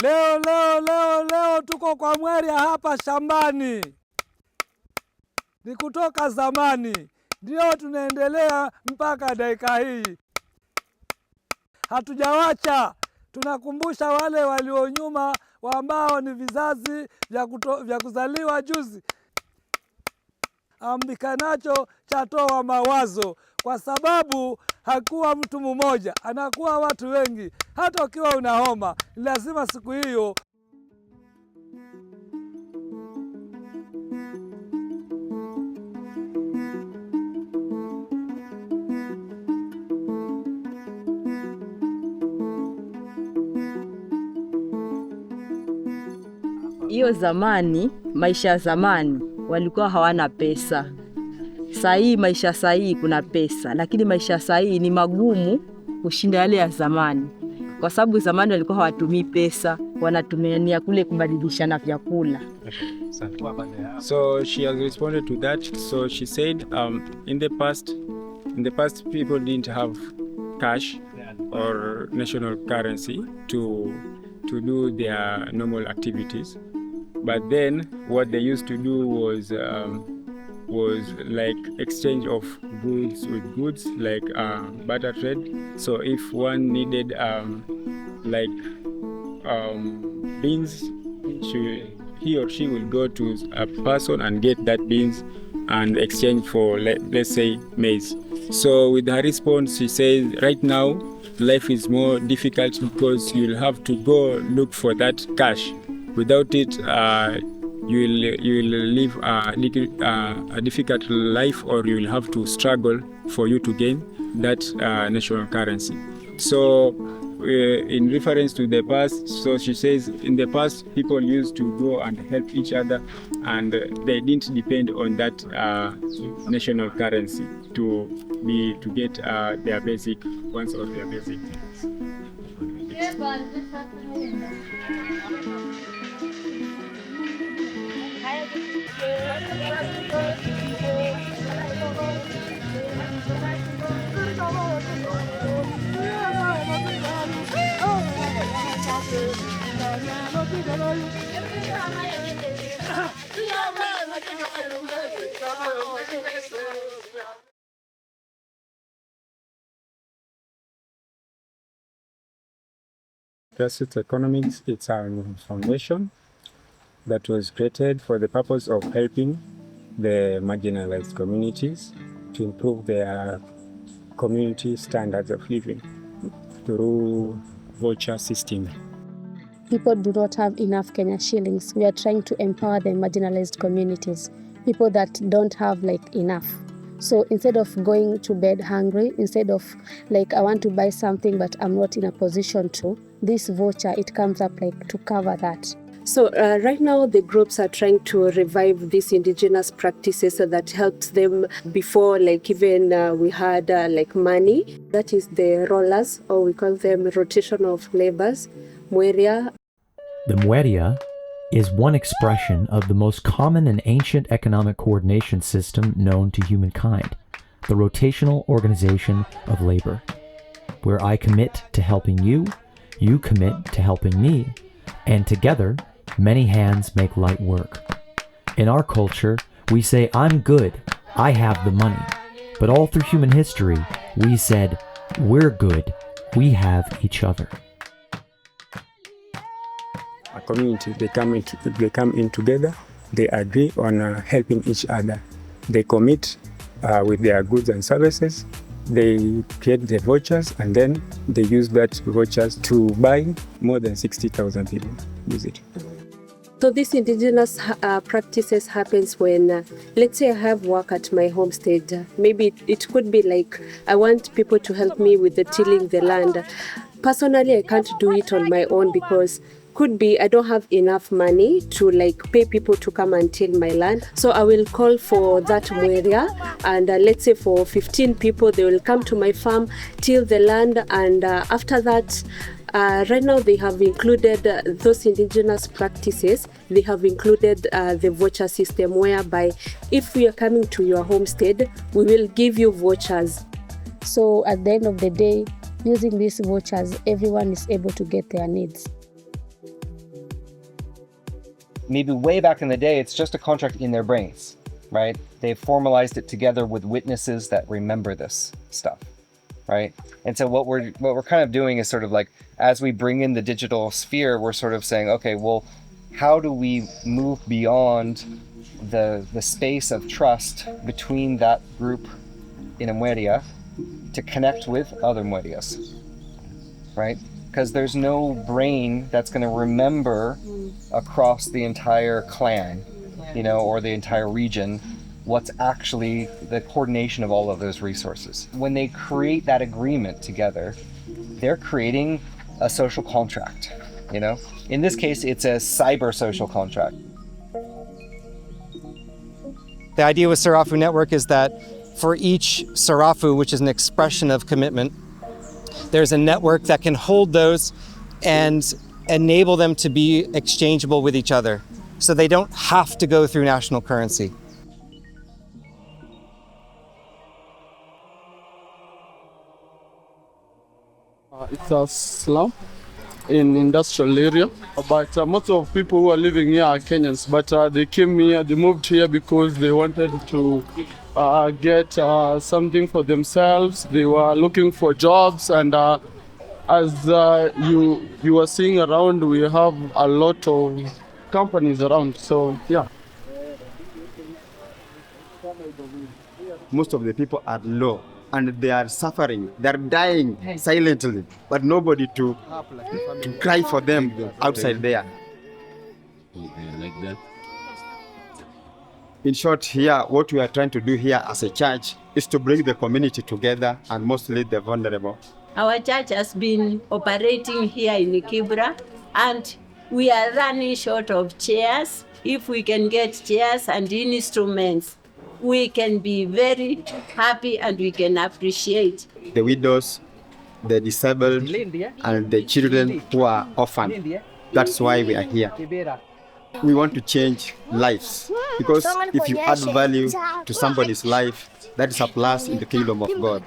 Leo tuko kwa Mweria hapa shambani. Ni kutoka zamani. Ndio tunaendelea mpaka dakika hii. Hatujawacha. Tunakumbusha wale walionyuma ambao ni vizazi vya kuzaliwa juzi. Ambikanacho chatoa mawazo, kwa sababu hakuwa mtu mmoja, anakuwa watu wengi. Hata ukiwa una homa, lazima siku hiyo hiyo zamani, maisha ya zamani walikuwa hawana pesa. Sahii maisha sahii kuna pesa, lakini maisha sahii ni magumu kushinda yale ya zamani. Kwa sababu zamani walikuwa hawatumii pesa, wanatumia kule kubadilishana vyakula. So she has responded to that. So she said in the past people didn't have cash or national currency to do their normal activities. But then what they used to do was like exchange of goods with goods, like barter trade. So if one needed beans, he or she will go to a person and get that beans and exchange for, let's say, maize. So with her response, she says right now life is more difficult because you'll have to go look for that cash. Without it, you will live a difficult life, or you will have to struggle for you to gain that national currency. So in reference to the past, so she says in the past people used to go and help each other, and they didn't depend on that national currency to get their basic ones or their basic things. Grassroots Economics, it's a foundation that was created for the purpose of helping the marginalized communities to improve their community standards of living through voucher system. People do not have enough Kenya shillings. We are trying to empower the marginalized communities, people that don't have enough. So instead of going to bed hungry, instead of I want to buy something but I'm not in a position to, this voucher, it comes up to cover that. So right now the groups are trying to revive these indigenous practices that helped them before, even we had money. That is the rollers, or we call them rotation of labors, Mweria. The Mweria is one expression of the most common and ancient economic coordination system known to humankind, the rotational organization of labor, where I commit to helping you, you commit to helping me, and together, many hands make light work. In our culture, we say, I'm good, I have the money. But all through human history, we said, we're good, we have each other. A community, they come in together, they agree on helping each other. They commit with their goods and services, they create the vouchers, and then they use that vouchers to buy. More than 60,000 people use it. So these indigenous practices happens when, let's say I have work at my homestead. Maybe it could be I want people to help me with the tilling the land. Personally, I can't do it on my own because could be I don't have enough money to pay people to come and till my land. So I will call for that Mweria, and let's say for 15 people, they will come to my farm, till the land, and after that, right now they have included those indigenous practices. They have included the voucher system, whereby if we are coming to your homestead, we will give you vouchers. So at the end of the day, using these vouchers, everyone is able to get their needs. maybe way back in the day, it's just a contract in their brains, right? They've formalized it together with witnesses that remember this stuff, right? And so what we're kind of doing is sort of like, as we bring in the digital sphere, we're sort of saying, okay, well, how do we move beyond the space of trust between that group in a Mweria to connect with other Mwerias, right? Because there's no brain that's going to remember across the entire clan, or the entire region, what's actually the coordination of all of those resources. When they create that agreement together, they're creating a social contract, In this case, it's a cyber social contract. The idea with Sarafu Network is that for each Sarafu, which is an expression of commitment, there's a network that can hold those and enable them to be exchangeable with each other. So they don't have to go through national currency. It's a slum in industrial area, but most of people who are living here are Kenyans, but they came here, they moved here because they wanted to get something for themselves. They were looking for jobs, and as you were seeing around, we have a lot of companies around, so yeah. Most of the people are low and they are suffering, they're dying silently, but nobody to cry for them outside there. Like that. In short, here, what we are trying to do here as a church is to bring the community together and mostly the vulnerable. Our church has been operating here in Kibra, and we are running short of chairs. If we can get chairs and instruments, we can be very happy and we can appreciate. The widows, the disabled, and the children who are orphaned. That's why we are here. We want to change lives, because if you add value to somebody's life, that is a plus in the kingdom of God.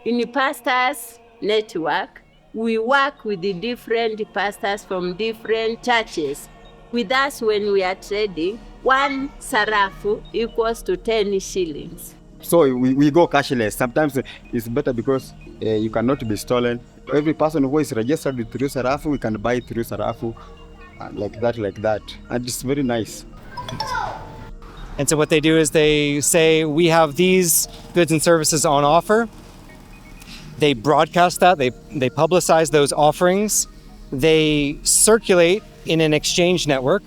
In the Pastors Network, we work with the different pastors from different churches. With us, when we are trading, 1 sarafu equals to 10 shillings. So we go cashless. Sometimes it's better because you cannot be stolen. Every person who is registered through Sarafu, we can buy through Sarafu, like that. And it's very nice. And so what they do is they say, we have these goods and services on offer. They broadcast that, they publicize those offerings. They circulate in an exchange network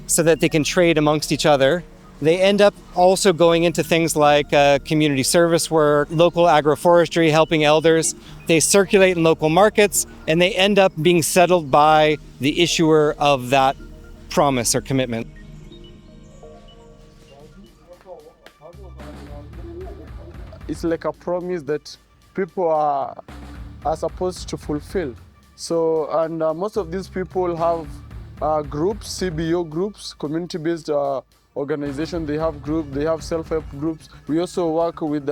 so that they can trade amongst each other. They end up also going into things like community service work, local agroforestry, helping elders. They circulate in local markets, and they end up being settled by the issuer of that promise or commitment. It's like a promise that people are supposed to fulfill. So, and most of these people have groups, CBO groups, community-based organization. They have groups, they have self-help groups. We also work with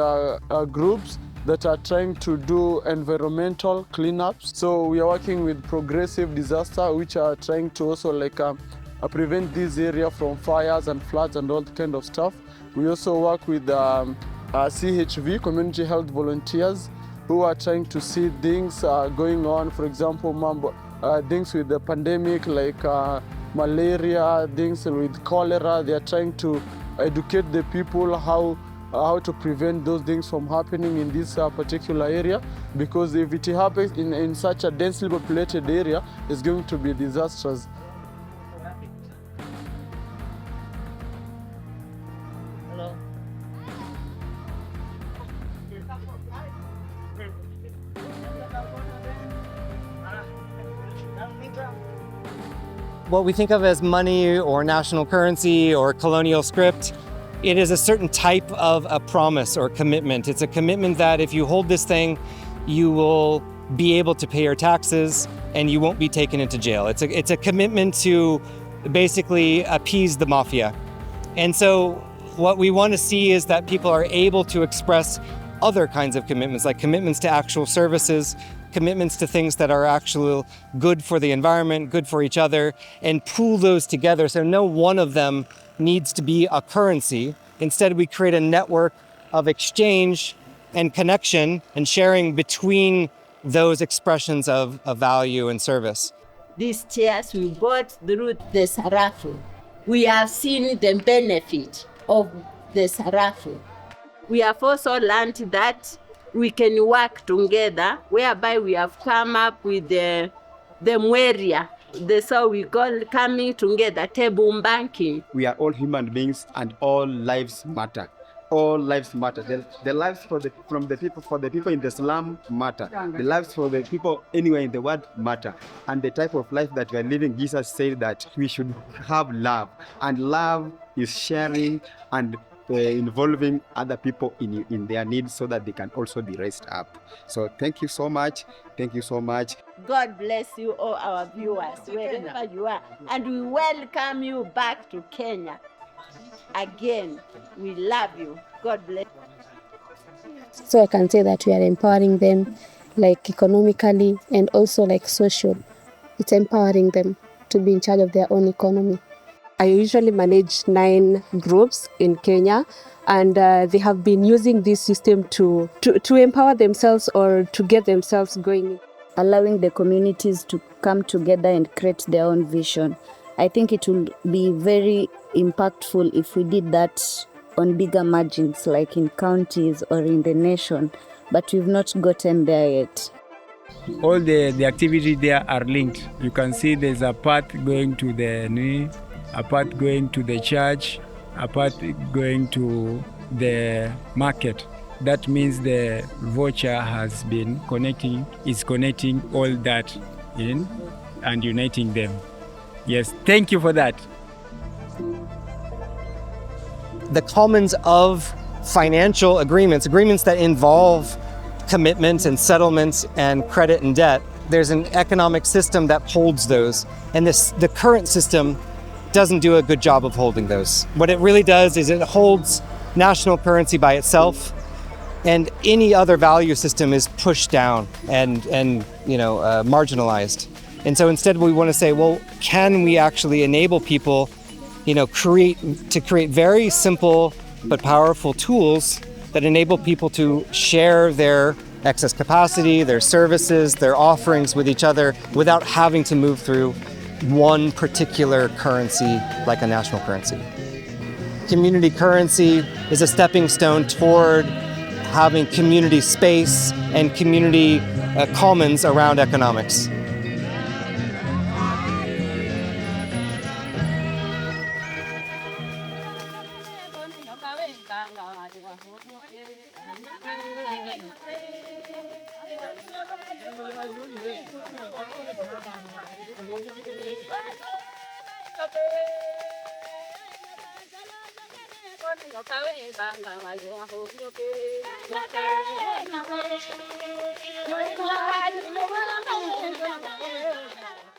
groups that are trying to do environmental cleanups. So we are working with progressive disaster, which are trying to also prevent this area from fires and floods and all kind of stuff. We also work with CHV, community health volunteers, who are trying to see things going on. For example, things with the pandemic like malaria, things with cholera. They are trying to educate the people how to prevent those things from happening in this particular area, because if it happens in such a densely populated area, it's going to be disastrous. What we think of as money or national currency or colonial script, it is a certain type of a promise or commitment. It's a commitment that if you hold this thing, you will be able to pay your taxes and you won't be taken into jail. It's a commitment to basically appease the mafia. And so what we want to see is that people are able to express other kinds of commitments, like commitments to actual services, commitments to things that are actually good for the environment, good for each other, and pool those together so no one of them needs to be a currency. Instead, we create a network of exchange and connection and sharing between those expressions of value and service. These chairs we bought through the Sarafu. We have seen the benefit of the Sarafu. We have also learned that we can work together, whereby we have come up with the Mweria. So we call coming together, table banking. We are all human beings and all lives matter. All lives matter. The lives for the people in the slum matter. The lives for the people anywhere in the world matter. And the type of life that we are living, Jesus said that we should have love. And love is sharing and involving other people in their needs so that they can also be raised up. So thank you so much. Thank you so much. God bless you, all our viewers, wherever you are. And we welcome you back to Kenya. Again, we love you. God bless you. So I can say that we are empowering them like economically and also like social. It's empowering them to be in charge of their own economy. I usually manage 9 groups in Kenya, and they have been using this system to empower themselves or to get themselves going. Allowing the communities to come together and create their own vision. I think it will be very impactful if we did that on bigger margins, like in counties or in the nation, but we've not gotten there yet. All the activities there are linked. You can see there's a path going to the knee, a path going to the church, a path going to the market. That means the voucher has been is connecting all that in and uniting them. Yes, thank you for that. The commons of financial agreements that involve commitments and settlements and credit and debt, there's an economic system that holds those. And the current system doesn't do a good job of holding those. What it really does is it holds national currency by itself, and any other value system is pushed down and marginalized. And so instead we want to say, well, can we actually enable people, create very simple but powerful tools that enable people to share their excess capacity, their services, their offerings with each other without having to move through one particular currency like a national currency. Community currency is a stepping stone toward having community space and community commons around economics. Thank you.